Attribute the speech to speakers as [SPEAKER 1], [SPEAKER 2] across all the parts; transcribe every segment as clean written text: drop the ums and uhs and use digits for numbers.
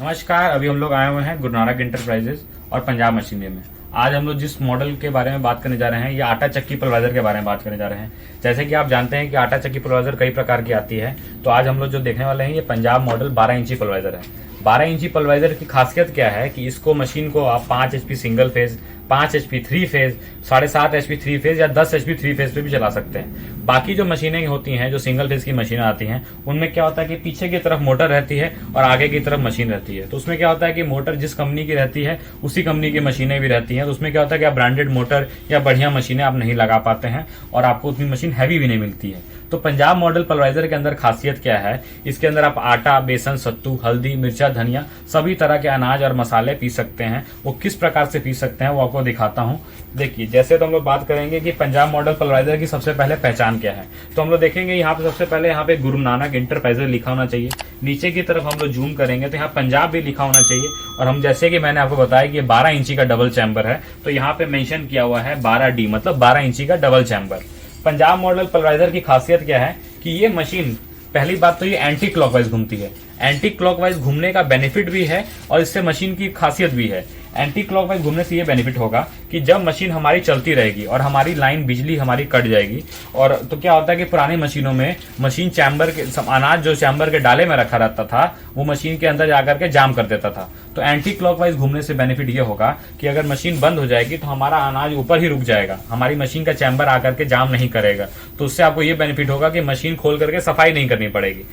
[SPEAKER 1] नमस्कार। अभी हम लोग आए हुए हैं गुरु नानक इंटरप्राइजेज और पंजाब मशीनरी में। आज हम लोग जिस मॉडल के बारे में बात करने जा रहे हैं ये आटा चक्की पल्वराइजर के बारे में बात करने जा रहे हैं। जैसे कि आप जानते हैं कि आटा चक्की पल्वराइजर कई प्रकार की आती है, तो आज हम लोग जो देखने वाले हैं ये पंजाब मॉडल 12 इंची पल्वराइजर है। 12 इंची पल्वराइजर की खासियत क्या है कि इसको मशीन को आप 5 HP single phase, 5 HP 3 phase, 7.5 HP 3 phase या 10 HP 3 फेज पे भी चला सकते हैं। बाकी जो मशीनें होती हैं, जो सिंगल फेज की मशीनें आती हैं, उनमें क्या होता है कि पीछे की तरफ मोटर रहती है और आगे की तरफ मशीन रहती है। तो उसमें क्या होता है कि मोटर जिस कंपनी की रहती है उसी कंपनी की मशीनें भी रहती हैं। तो उसमें क्या होता है कि आप ब्रांडेड मोटर या बढ़िया मशीनें आप नहीं लगा पाते हैं और आपको उतनी मशीन हैवी भी नहीं मिलती है। तो पंजाब मॉडल पल्वराइजर के अंदर खासियत क्या है, इसके अंदर आप आटा, बेसन, सत्तू, हल्दी, मिर्चा, धनिया सभी तरह के अनाज और मसाले पीस सकते हैं। वो किस प्रकार से पीस सकते हैं वो आपको दिखाता हूं। देखिए, जैसे तो हम लोग बात करेंगे कि पंजाब मॉडल पल्वराइजर की सबसे पहले पहचान क्या है, तो हम लोग देखेंगे यहाँ पे सबसे पहले यहाँ पे गुरु नानक इंटरप्राइजेज लिखा होना चाहिए। नीचे की तरफ हम लोग जूम करेंगे तो यहाँ पंजाब भी लिखा होना चाहिए। और हम जैसे कि मैंने आपको बताया कि ये 12 इंची का डबल चैम्बर है, तो यहाँ पे मेंशन किया हुआ है 12D, मतलब 12 इंची का double chamber. Punjab model pulveriser की खासियत क्या है कि ये मशीन, पहली बात तो ये एंटी क्लॉकवाइज घूमती है। एंटी क्लॉकवाइज घूमने का बेनिफिट भी है और इससे मशीन की खासियत भी है। एंटी क्लॉकवाइज घूमने से ये बेनिफिट होगा कि जब मशीन हमारी चलती रहेगी और हमारी लाइन बिजली हमारी कट जाएगी, और तो क्या होता है कि पुरानी मशीनों में मशीन चैम्बर के अनाज जो चैम्बर के डाले में रखा रहता था वो मशीन के अंदर जाकर के जाम कर देता था। तो एंटी क्लॉकवाइज घूमने से बेनिफिट ये होगा कि अगर मशीन बंद हो जाएगी तो हमारा अनाज ऊपर ही रुक जाएगा, हमारी मशीन का चैम्बर आकर के जाम नहीं करेगा। तो उससे आपको ये बेनिफिट होगा कि मशीन खोल करके सफाई नहीं करनी पड़ेगी।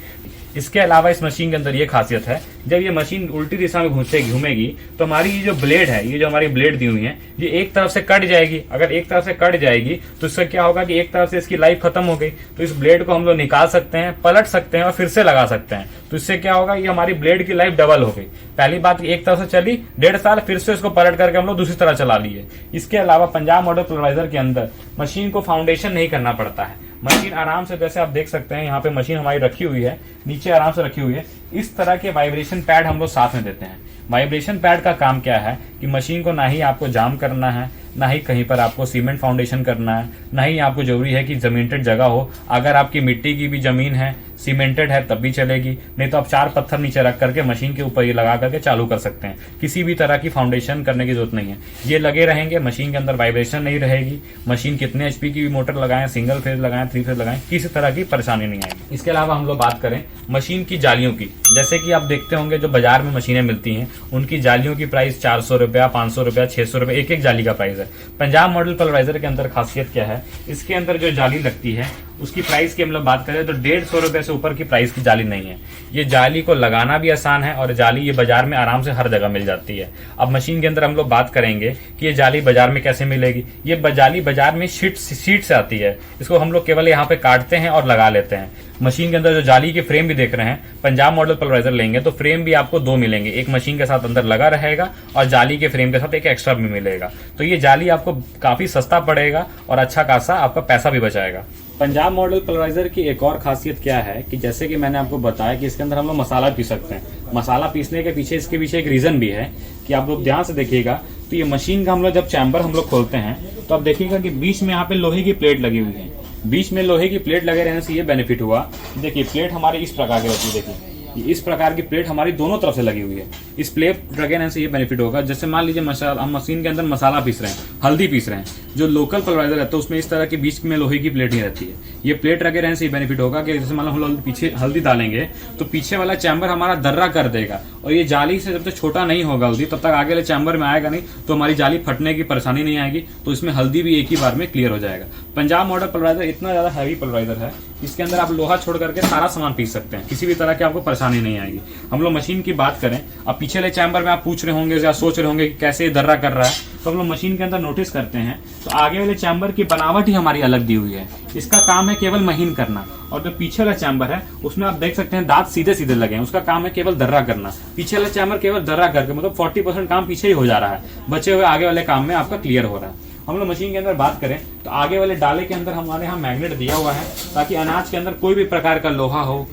[SPEAKER 1] इसके अलावा इस मशीन के अंदर ये खासियत है, जब ये मशीन उल्टी दिशा में घूमेगी तो हमारी ये जो ब्लेड है, ये जो हमारी ब्लेड दी हुई है, ये एक तरफ से कट जाएगी। अगर एक तरफ से कट जाएगी तो इससे क्या होगा कि एक तरफ से इसकी लाइफ खत्म हो गई, तो इस ब्लेड को हम लोग निकाल सकते हैं, पलट सकते हैं और फिर से लगा सकते हैं। तो इससे क्या होगा, ये हमारी ब्लेड की लाइफ डबल हो गई। पहली बात, एक तरफ से चली 1.5 साल, फिर से इसको पलट करके हम लोग दूसरी तरह चला लिए। इसके अलावा पंजाब मॉडल पल्वराइजर के अंदर मशीन को फाउंडेशन नहीं करना पड़ता है। मशीन आराम से, जैसे आप देख सकते हैं यहाँ पे मशीन हमारी रखी हुई है, नीचे आराम से रखी हुई है। इस तरह के वाइब्रेशन पैड हम लोग साथ में देते हैं। वाइब्रेशन पैड का काम क्या है कि मशीन को ना ही आपको जाम करना है, ना ही कहीं पर आपको सीमेंट फाउंडेशन करना है, ना ही आपको जरूरी है कि जमींटेड जगह हो। अगर आपकी मिट्टी की भी जमीन है, सीमेंटेड है, तब भी चलेगी, नहीं तो आप 4 पत्थर नीचे रख करके मशीन के ऊपर ये लगा करके चालू कर सकते हैं। किसी भी तरह की फाउंडेशन करने की जरूरत नहीं है। ये लगे रहेंगे, मशीन के अंदर वाइब्रेशन नहीं रहेगी। मशीन कितने HP की भी मोटर लगाएं, सिंगल फेज लगाएं, 3 फेज लगाएं, किसी तरह की परेशानी नहीं आएगी। इसके अलावा हम लोग बात करें मशीन की जालियों की, जैसे कि आप देखते होंगे जो बाजार में मशीनें मिलती हैं उनकी जालियों की प्राइस 400 रुपया, 500 रुपया, 600 रुपया एक जाली का प्राइस है। पंजाब मॉडल पल्वराइजर के अंदर खासियत क्या है, इसके अंदर जो जाली लगती है उसकी प्राइस की हम लोग बात करें तो 150 रुपए से ऊपर की प्राइस की जाली नहीं है। ये जाली को लगाना भी आसान है और जाली ये बाजार में आराम से हर जगह मिल जाती है। अब मशीन के अंदर हम लोग बात करेंगे कि ये जाली बाजार में कैसे मिलेगी। ये जाली बाजार में शीट से आती है। इसको हम लोग केवल यहाँ पे काटते हैं और लगा लेते हैं। मशीन के अंदर जो जाली के फ्रेम भी देख रहे हैं, पंजाब मॉडल पल्वराइजर लेंगे तो फ्रेम भी आपको 2 मिलेंगे। एक मशीन के साथ अंदर लगा रहेगा और जाली के फ्रेम के साथ एक एक्स्ट्रा भी मिलेगा। तो ये जाली आपको काफी सस्ता पड़ेगा और अच्छा खासा आपका पैसा भी बचाएगा। पंजाब मॉडल पल्वराइजर की एक और खासियत क्या है कि जैसे कि मैंने आपको बताया कि इसके अंदर हम लोग मसाला पीस सकते हैं। मसाला पीसने के पीछे, इसके पीछे एक रीजन भी है कि आप लोग ध्यान से देखिएगा तो ये मशीन का हम लोग जब चैम्बर हम लोग खोलते हैं तो आप देखिएगा कि बीच में यहाँ पे लोहे की प्लेट लगी हुई है। बीच में लोहे की प्लेट लगे रहने से ये बेनिफिट हुआ, देखिए प्लेट हमारी इस प्रकार की होती है। देखिए इस प्रकार की प्लेट हमारी दोनों तरफ से लगी हुई है। इस प्लेट लगे रहने से ये बेनिफिट होगा, जैसे मान लीजिए हम मशीन के अंदर मसाला पीस रहे हैं, हल्दी पीस रहे हैं, जो लोकल पल्वराइजर रहता है उसमें इस तरह के बीच में लोहे की प्लेट ही रहती है। ये प्लेट लगे रहने से ये बेनिफिट होगा कि जैसे मान लो हम लोग पीछे हल्दी डालेंगे तो पीछे वाला चैम्बर हमारा दर्रा कर देगा और ये जाली से जब तक छोटा नहीं होगा हल्दी तब तक आगे वाले चैम्बर में आएगा नहीं, तो हमारी जाली फटने की परेशानी नहीं आएगी। तो इसमें हल्दी भी एक ही बार में क्लियर हो जाएगा। पंजाब मॉडल पल्वराइजर इतना ज्यादा हैवी पल्वराइजर है, इसके अंदर आप लोहा छोड़ करके सारा सामान पीस सकते हैं, किसी भी तरह की आपको परेशानी नहीं आएगी। हम लोग मशीन की बात करें, अब पीछे वाले चैम्बर में आप पूछ रहे होंगे या सोच रहे होंगे कि कैसे दर्रा कर रहा है, तो हम लोग मशीन के अंदर नोटिस करते हैं तो आगे वाले चैम्बर की बनावट ही हमारी अलग दी हुई है। इसका काम है केवल महीन करना, और जो पीछे वाला चैम्बर है उसमें आप देख सकते हैं दांत सीधे सीधे लगे हैं, उसका काम है केवल दर्रा करना। पीछे वाला चैम्बर केवल दर्रा करके, मतलब 40% काम पीछे ही हो जा रहा है, बचे हुए आगे वाले काम में आपका क्लियर हो रहा है। हम लोग मशीन के अंदर बात करें तो आगे वाले डाले के अंदर हमारे यहाँ मैग्नेट दिया हुआ है ताकि अनाज के अंदर कोई भी प्रकार का लोहा हो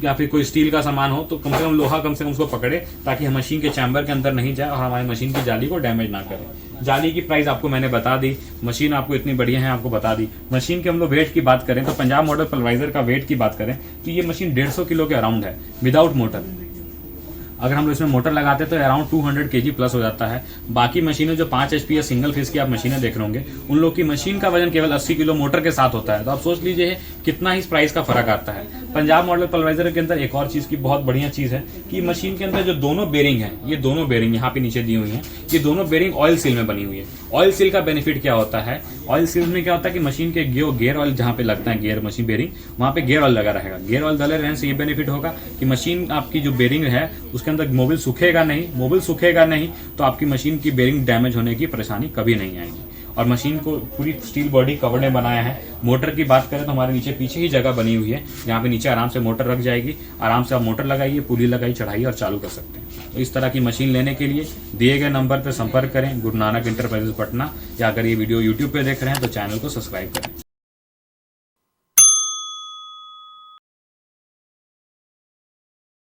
[SPEAKER 1] या फिर कोई स्टील का सामान हो तो कम से कम लोहा कम से कम उसको पकड़े ताकि हम मशीन के चैम्बर के अंदर नहीं जाए और हमारी मशीन की जाली को डैमेज ना करे। जाली की प्राइस आपको मैंने बता दी, मशीन आपको इतनी बढ़िया है आपको बता दी। मशीन के हम लोग वेट की बात करें तो पंजाब मॉडल पल्वराइजर का वेट की बात करें तो ये मशीन 150 किलो के अराउंड है विदाउट मोटर। अगर हम लोग इसमें मोटर लगाते तो अराउंड 200 kg प्लस हो जाता है। बाकी मशीनें जो 5 HP या सिंगल फेस की आप मशीनें देख रहे होंगे, उन लोग की मशीन का वजन केवल 80 किलो मोटर के साथ होता है। तो आप सोच लीजिए कितना ही प्राइस का फर्क आता है। पंजाब मॉडल पल्वराइजर के अंदर एक और चीज की बहुत बढ़िया चीज है कि मशीन के अंदर जो दोनों बेरिंग है, ये दोनों बेरिंग यहाँ पे नीचे दी हुई है, ये दोनों बेरिंग ऑयल सील में बनी हुई है। ऑयल सील का बेनिफिट क्या होता है, ऑयल सील में क्या होता है कि मशीन के गियर ऑयल जहां पे लगता है, गियर मशीन बेरिंग, वहां पे गियर ऑयल लगा रहेगा। गियर ऑयल डले रहने से ये बेनिफिट होगा कि मशीन आपकी जो बेरिंग है उसके अंदर मोबिल सूखेगा नहीं, तो आपकी मशीन की बेरिंग डैमेज होने की परेशानी कभी नहीं आएगी। और मशीन को पूरी स्टील बॉडी कवर ने बनाया है। मोटर की बात करें तो हमारे नीचे पीछे ही जगह बनी हुई है, जहाँ पे नीचे आराम से मोटर रख जाएगी। आराम से आप मोटर लगाइए, पुली लगाई, चढ़ाइए और चालू कर सकते हैं। तो इस तरह की मशीन लेने के लिए दिए गए नंबर पर संपर्क करें, गुरु नानक इंटरप्राइजेज पटना। या अगर ये वीडियो यूट्यूब पे देख रहे हैं तो चैनल को सब्सक्राइब करें।